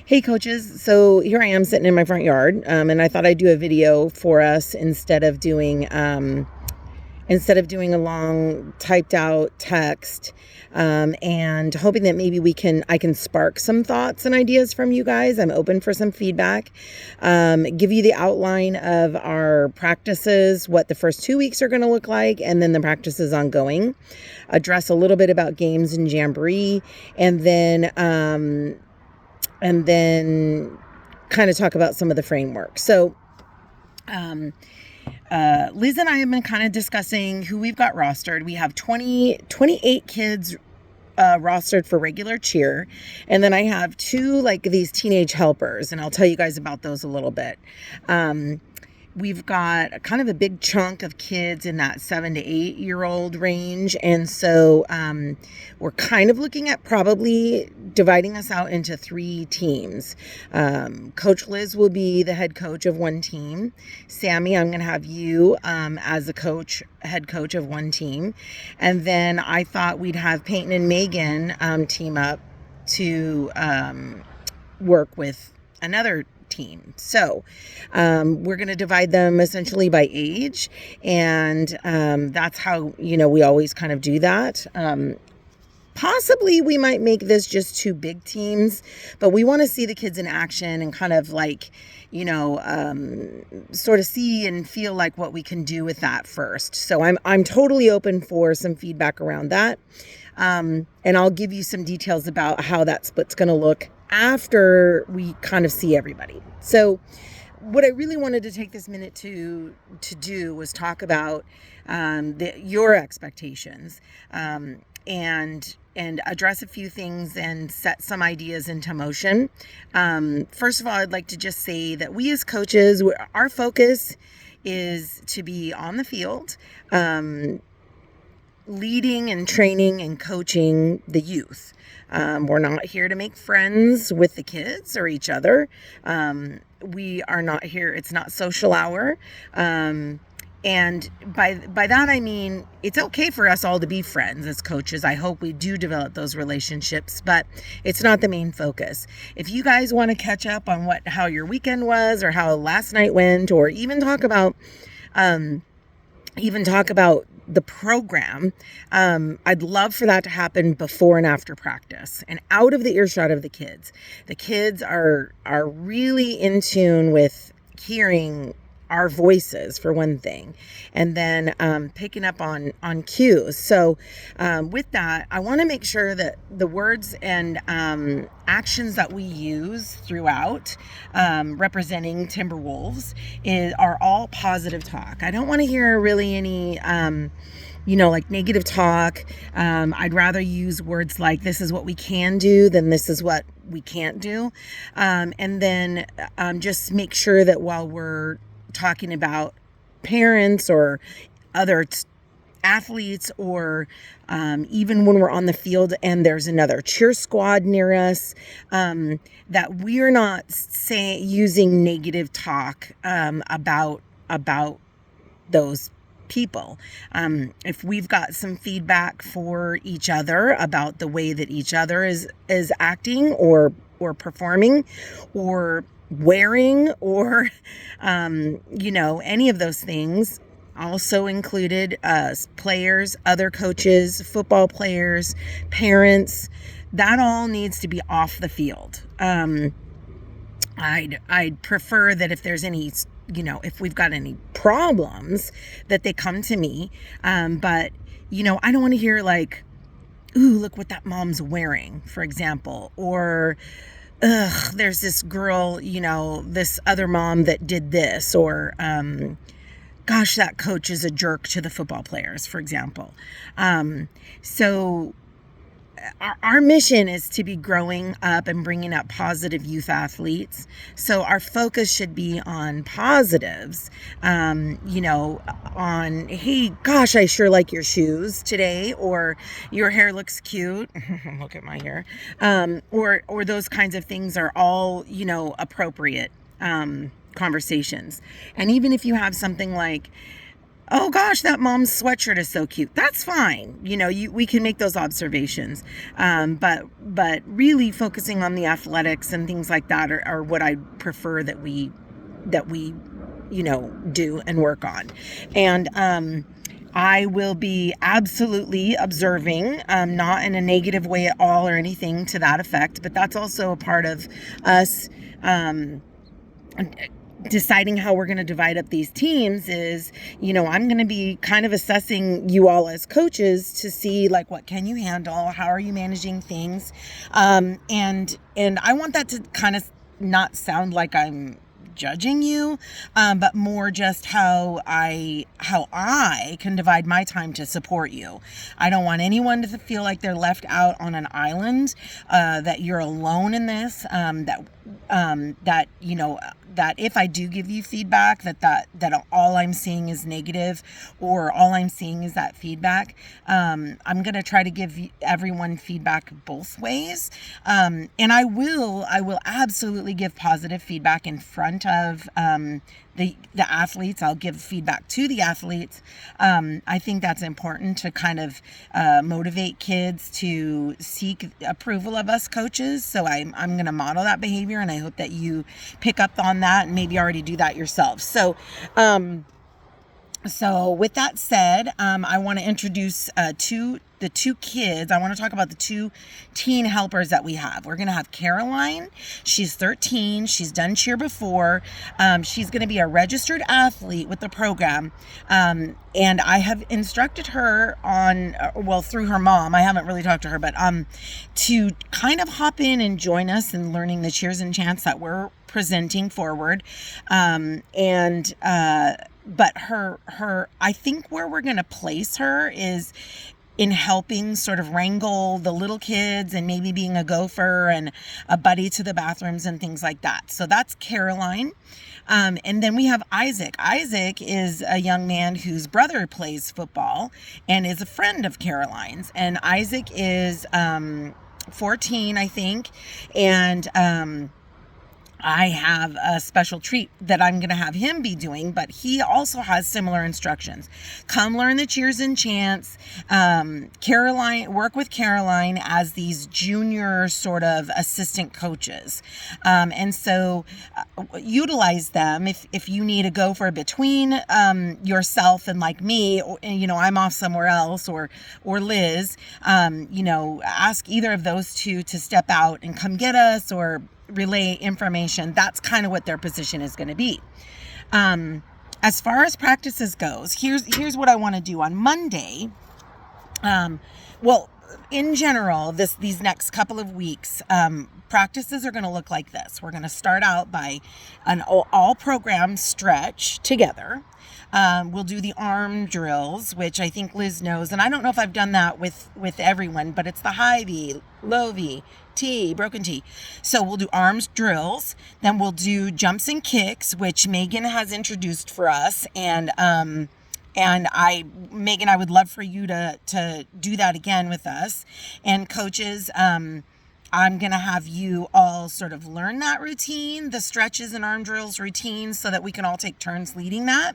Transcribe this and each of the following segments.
Hey coaches, so here I am sitting in my front yard, and I thought I'd do a video for us instead of doing a long typed out text, and hoping that maybe I can spark some thoughts and ideas from you guys. I'm open for some feedback. Give you the outline of our practices, what the first 2 weeks are going to look like, and then the practices ongoing. Address a little bit about games and jamboree, and then kind of talk about some of the framework. So Liz and I have been kind of discussing who we've got rostered. We have 28 kids rostered for regular cheer, and then I have two these teenage helpers, and I'll tell you guys about those a little bit. We've got kind of a big chunk of kids in that 7 to 8 year old range. And so we're kind of looking at probably dividing us out into 3 teams. Coach Liz will be the head coach of one team. Sammy, I'm going to have you as the head coach of one team. And then I thought we'd have Peyton and Megan team up to work with another team. So we're going to divide them essentially by age, and that's how we always kind of do that. Possibly we might make this just 2 big teams, but we want to see the kids in action and kind of sort of see and feel like what we can do with that first. So I'm totally open for some feedback around that, and I'll give you some details about how that split's going to look after we kind of see everybody. So what I really wanted to take this minute to do was talk about your expectations, and address a few things and set some ideas into motion. First of all, I'd like to just say that we as coaches, our focus is to be on the field, leading and training and coaching the youth. We're not here to make friends with the kids or each other. We are not here. It's not social hour. And by that, I mean, it's okay for us all to be friends as coaches. I hope we do develop those relationships, but it's not the main focus. If you guys want to catch up on how your weekend was, or how last night went, or even talk about the program, I'd love for that to happen before and after practice and out of the earshot of the kids. The kids are really in tune with hearing our voices, for one thing, and then picking up on cues. So with that, I want to make sure that the words and actions that we use throughout representing Timberwolves are all positive talk. I don't want to hear really any negative talk. I'd rather use words like, this is what we can do, than this is what we can't do. And then just make sure that while we're talking about parents or other athletes, or even when we're on the field and there's another cheer squad near us, that we're not using negative talk about those people. If we've got some feedback for each other about the way that each other is acting or performing or wearing, or any of those things, also included players, other coaches, football players, parents, that all needs to be off the field. I'd prefer that if there's any, if we've got any problems, that they come to me. But I don't want to hear like, ooh, look what that mom's wearing, for example, or ugh, there's this girl, this other mom that did this, or gosh, that coach is a jerk to the football players, for example. So our mission is to be growing up and bringing up positive youth athletes. So our focus should be on positives, on, hey, gosh, I sure like your shoes today, or your hair looks cute. Look at my hair. Or those kinds of things are all, appropriate conversations. And even if you have something like, oh gosh, that mom's sweatshirt is so cute. That's fine. We can make those observations. But really focusing on the athletics and things like that are what I prefer that we do and work on. And I will be absolutely observing, not in a negative way at all or anything to that effect, but that's also a part of us deciding how we're going to divide up these teams. Is, I'm going to be kind of assessing you all as coaches to see, like, what can you handle? How are you managing things? And I want that to kind of not sound like I'm judging you, but more just how I can divide my time to support you. I don't want anyone to feel like they're left out on an island, that you're alone in this, that if I do give you feedback, that all I'm seeing is negative, or all I'm seeing is that feedback. I'm going to try to give everyone feedback both ways. And I will absolutely give positive feedback in front of the athletes. I'll give feedback to the athletes. I think that's important to kind of motivate kids to seek approval of us coaches. So I'm going to model that behavior, and I hope that you pick up on that and maybe already do that yourself. So with that said, I want to introduce the two kids. I want to talk about the two teen helpers that we have. We're going to have Caroline. She's 13. She's done cheer before. She's going to be a registered athlete with the program. And I have instructed her through her mom. I haven't really talked to her, but to kind of hop in and join us in learning the cheers and chants that we're presenting forward. But her, I think where we're going to place her is in helping sort of wrangle the little kids and maybe being a gopher and a buddy to the bathrooms and things like that. So that's Caroline. And then we have Isaac. Isaac is a young man whose brother plays football and is a friend of Caroline's. And Isaac is 14, I think. And I have a special treat that I'm going to have him be doing, but he also has similar instructions. Come learn the cheers and chants. Work with Caroline as these junior sort of assistant coaches. And so utilize them if you need to go for between yourself and like me, I'm off somewhere else, or Liz, ask either of those two to step out and come get us or relay information. That's kind of what their position is going to be. As far as practices goes, here's what I want to do on Monday. In general, these next couple of weeks, practices are going to look like this. We're going to start out by an all program stretch together. We'll do the arm drills, which I think Liz knows, and I don't know if I've done that with everyone, but it's the high V, low V, T, broken T. So we'll do arms drills, then we'll do jumps and kicks, which Megan has introduced for us, and Megan, I would love for you to do that again with us. And coaches, I'm going to have you all sort of learn that routine, the stretches and arm drills routine, so that we can all take turns leading that.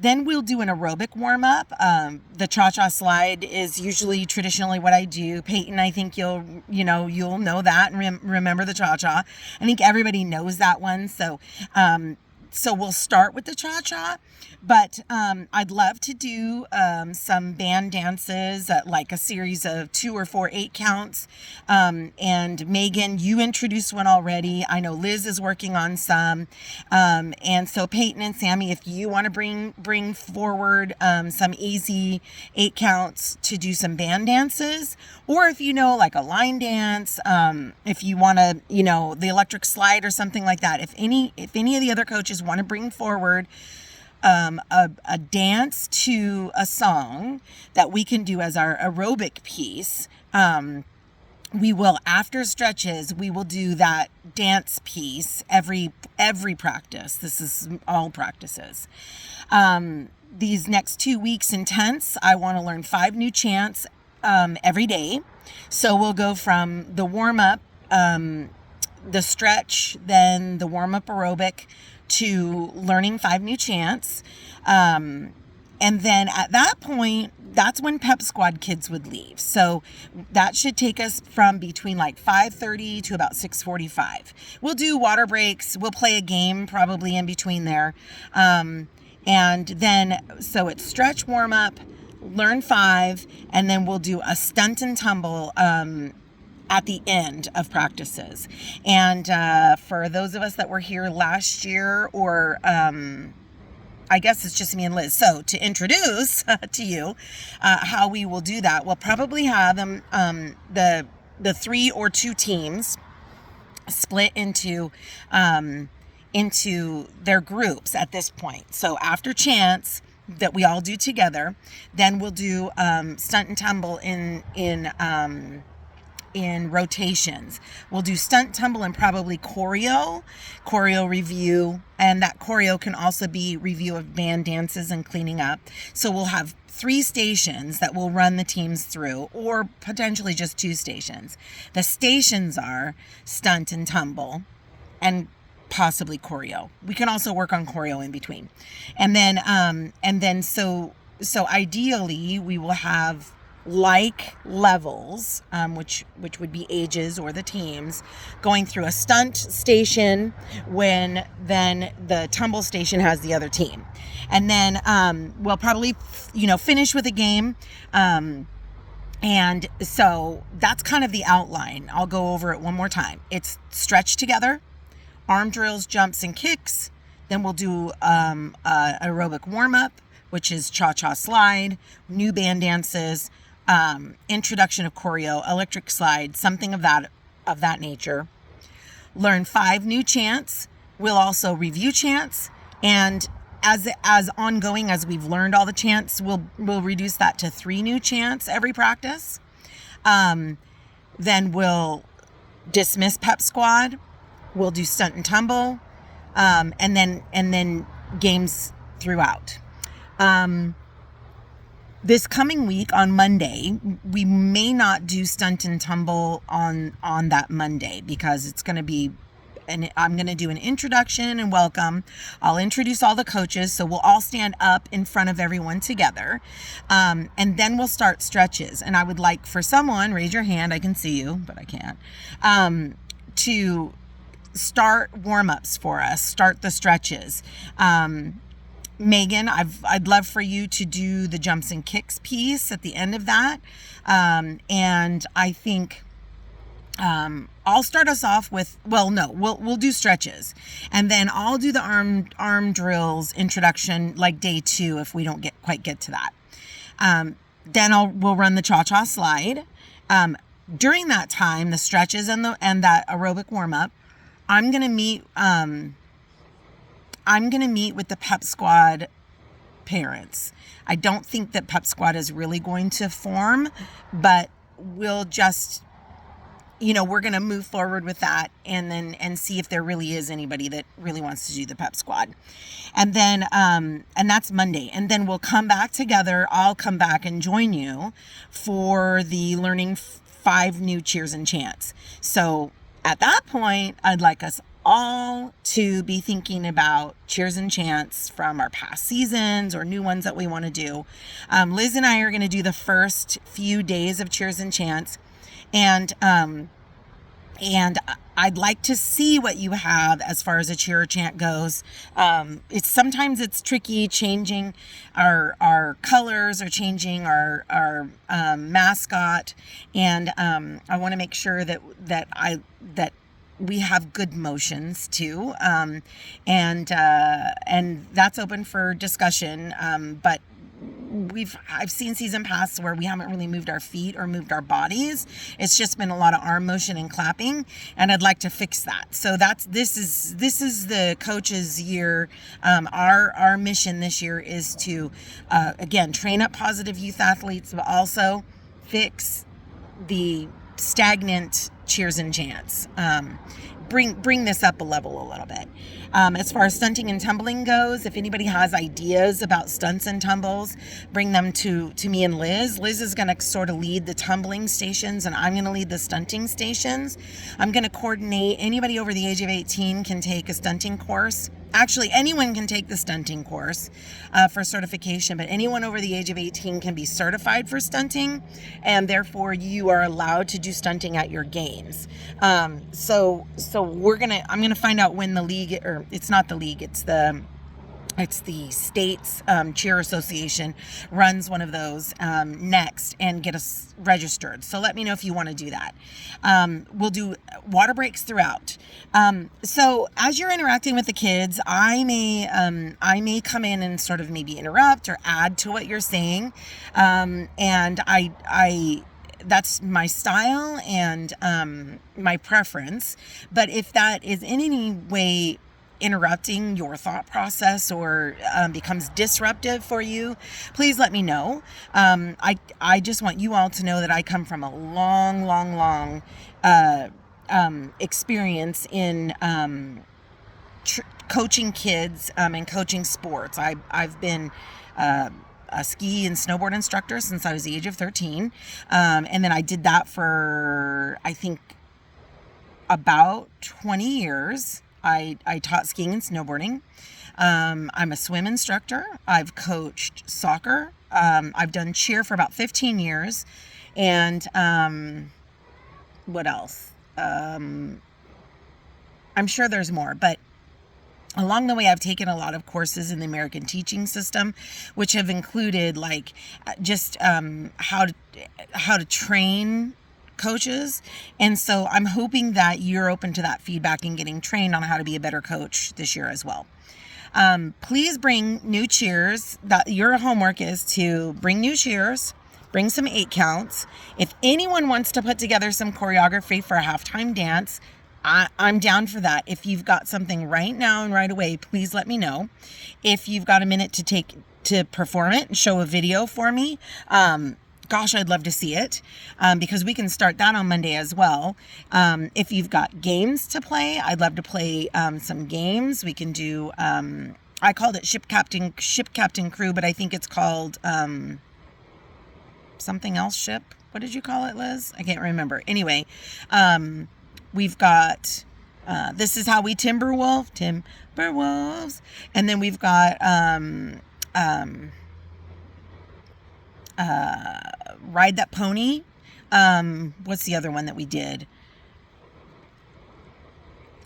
Then we'll do an aerobic warm-up. The cha-cha slide is usually traditionally what I do. Peyton, I think you'll know that and remember the cha-cha. I think everybody knows that one. So we'll start with the cha-cha, but I'd love to do some band dances, like a series of 2 or 4 8 counts. And Megan, you introduced one already. I know Liz is working on some. And so Peyton and Sammy, if you want to bring forward some easy 8 counts to do some band dances, or if like a line dance, if you want to, the electric slide or something like that. If any of the other coaches want to bring forward a dance to a song that we can do as our aerobic piece, we will, after stretches, we will do that dance piece every practice. This is all practices. These next 2 weeks intense, I want to learn 5 new chants every day. So we'll go from the warm-up the stretch, then the warm-up aerobic to learning 5 new chants. And then at that point, that's when Pep Squad kids would leave. So that should take us from between like 5:30 to about 6:45. We'll do water breaks. We'll play a game probably in between there. And then, so it's stretch, warm up, learn 5, and then we'll do a stunt and tumble at the end of practices. And for those of us that were here last year, or I guess it's just me and Liz. So to introduce to you how we will do that, we'll probably have them the 3 or 2 teams split into their groups at this point. So after chants that we all do together, then we'll do stunt and tumble in rotations. We'll do stunt, tumble, and probably choreo review, and that choreo can also be review of band dances and cleaning up. So we'll have 3 stations that we'll run the teams through, or potentially just 2 stations. The stations are stunt and tumble and possibly choreo. We can also work on choreo in between. And then so ideally we will have like levels, which would be ages or the teams, going through a stunt station when then the tumble station has the other team. And then we'll probably, finish with a game. And so that's kind of the outline. I'll go over it one more time. It's stretch together, arm drills, jumps, and kicks. Then we'll do aerobic warm-up, which is cha-cha slide, new band dances, introduction of choreo, electric slide, something of that nature. Learn 5 new chants. We'll also review chants, and as ongoing as we've learned all the chants, we'll reduce that to 3 new chants every practice. Then we'll dismiss Pep Squad. We'll do stunt and tumble, and then games throughout. This coming week on Monday, we may not do stunt and tumble on that Monday because it's going to be, and I'm going to do an introduction and welcome. I'll introduce all the coaches, so we'll all stand up in front of everyone together, and then we'll start stretches. And I would like for someone, raise your hand, I can see you, but I can't, to start warm-ups for us, start the stretches. Megan, I'd love for you to do the jumps and kicks piece at the end of that. And I think I'll start us off with, we'll do stretches, and then I'll do the arm drills introduction like day 2 if we don't quite get to that. Then we'll run the cha-cha slide. During that time, the stretches and that aerobic warm up, I'm gonna meet with the Pep Squad parents. I don't think that Pep Squad is really going to form, but we'll just, we're going to move forward with that and see if there really is anybody that really wants to do the Pep Squad. And then, and that's Monday. And then we'll come back together. I'll come back and join you for the learning 5 new cheers and chants. So at that point, I'd like us all to be thinking about cheers and chants from our past seasons or new ones that we want to do. Liz and I are going to do the first few days of cheers and chants, and I'd like to see what you have as far as a cheer or chant goes. Sometimes it's tricky changing our colors or changing our mascot, and I want to make sure that we have good motions too, and that's open for discussion. But I've seen season pass where we haven't really moved our feet or moved our bodies. It's just been a lot of arm motion and clapping, and I'd like to fix that. So this is the coach's year. Our mission this year is to again train up positive youth athletes, but also fix the stagnant cheers and chants. bring this up a level a little bit. As far as stunting and tumbling goes, if anybody has ideas about stunts and tumbles, bring them to me and Liz. Liz is going to sort of lead the tumbling stations, and I'm going to lead the stunting stations. I'm going to coordinate. Anybody over the age of 18 can take a stunting course. Actually, anyone can take the stunting course for certification, but anyone over the age of 18 can be certified for stunting, and therefore you are allowed to do stunting at your games. So I'm gonna find out when the league, or it's not the league, it's the state's cheer association runs one of those next, and get us registered. So let me know if you want to do that. We'll do water breaks throughout. So as you're interacting with the kids, I may come in and sort of maybe interrupt or add to what you're saying. And I that's my style and my preference. But if that is in any way interrupting your thought process or becomes disruptive for you, please let me know. I just want you all to know that I come from a long experience in coaching kids and coaching sports. I've been a ski and snowboard instructor since I was the age of 13, and then I did that for I think about 20 years. I taught skiing and snowboarding. I'm a swim instructor. I've coached soccer. I've done cheer for about 15 years. And what else? I'm sure there's more, but along the way, I've taken a lot of courses in the American teaching system, which have included like just how to train coaches. And so I'm hoping that you're open to that feedback and getting trained on how to be a better coach this year as well. Please bring new cheers. That your homework is to bring new cheers, bring some 8 counts. If anyone wants to put together some choreography for a halftime dance, I'm down for that. If you've got something right now and right away, please let me know. If you've got a minute to perform it and show a video for me, gosh, I'd love to see it, because we can start that on Monday as well. If you've got games to play, I'd love to play some games. We can do, I called it Ship Captain Crew, but I think it's called something else ship. What did you call it, Liz? I can't remember. Anyway, we've got This Is How We Timberwolves. And then we've got Ride That Pony. What's the other one that we did?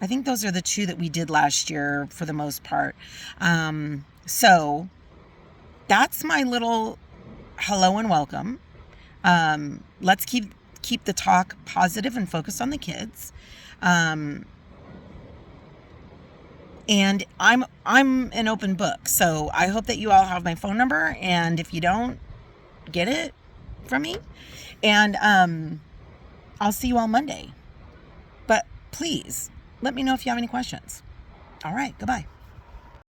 I think those are the 2 that we did last year for the most part. So that's my little hello and welcome. Let's keep the talk positive and focused on the kids. And I'm an open book. So I hope that you all have my phone number, and if you don't, get it from me, and I'll see you all Monday. But please let me know if you have any questions. All right, goodbye.